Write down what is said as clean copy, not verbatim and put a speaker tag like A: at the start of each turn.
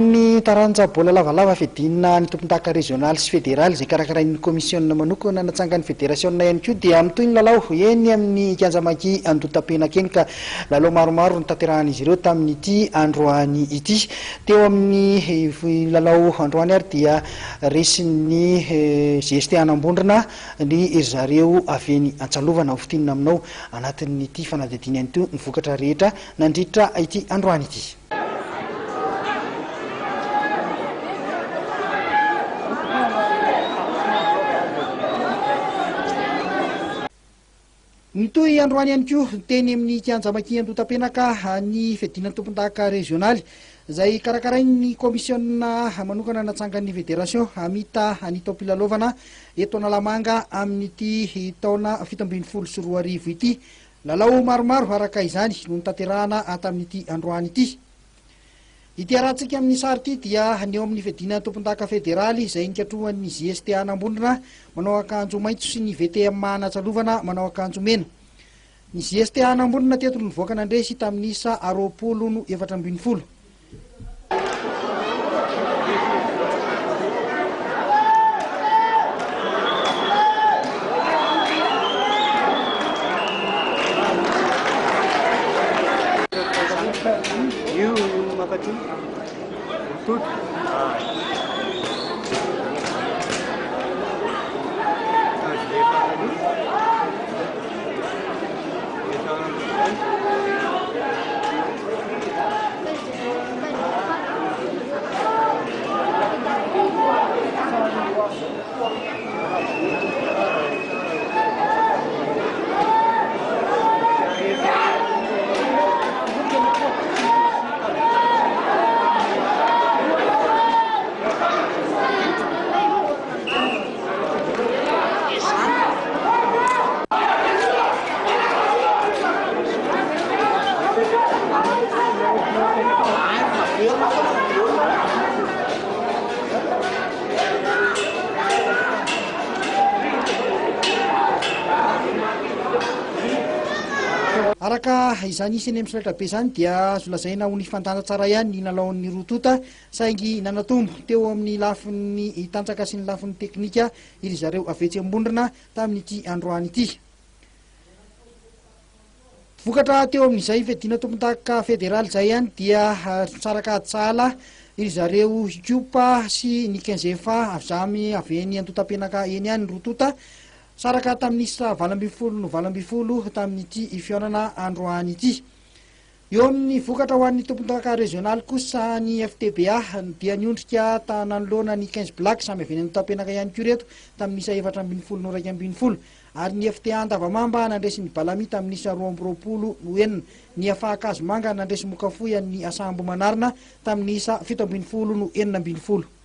A: Ny taranja bola lavalava fedina ny tompon-daka régional sy fédéral zay karakarain'ny commission manokana natsangan'ny fédération ihany koa dia amin'ny toy ny lalao eny amin'ny Kianjamaki Andotapenaka eny ka lalao maromaro ny tanterahan'izy ireo tamin'ity androany ity. Teo amin'ny lalao androany ary dia resin'ny GST Anambondrona ny zareo avy eny Antsalovana ho fitinina aminao anatin'ity fanadihadiana ihany koa ny vokatra rehetra nandritra ity androany ity. Nitoy androany ihany koa teny amin'ny Kianjamaki Andotapenaka ny fedina tompon-daka régional zay karakarain'ny commission manokana natsangan'ny fédération amita anitao mpilalovana eto Analamanga amin'ity taona 2024 ity. Lalao maromaro araka izany no tanterahana tamin'ity androany ity. Ity aratsika amin'ny sary ity dia ny eo amin'ny fedina tompon-daka fédéraly izay nikatrohan'ny GST Anambondrona manao akanjo maitso sy ny VTM Natsalovana manao akanjo mena. Ny GST Anambondrona teto no nivoaka nandresy tamin'isa 27. Araka izany isany amin'ny solaitra be izany dia solazaina ho ny fantanja tsara ihany ny nalaon'ny rotota saingy nanatombo teo amin'ny lafin'ny tanjaka sy ny lafin'ny teknika iry zareo avetsy ambondrona tamin'ity androany ity. Vokatra teo amin'izay fedina tompon-daka fédéral zay ihany dia tsaraka tsala iry zareo Ikopa sy ny 15 avzamy avy eny Andotapenaka eny ihany rotota saraka tamin'isa 20 tamin'ity fiaonana androany ity. Eo amin'ny vokatra ho an'ny tompon-daka régional kosa ny FTBA dia niondrika nanoloana ny 15 black samy avy eny Andotapenaka ihany koa reto tamin'isa 420 ary ny FTA Andavamamba nandresy ny Balami tamin'isa 20 ny Afahakazomanga nandresy Mokafoy ny Asambo Manarina tamin'isa 70 no 40.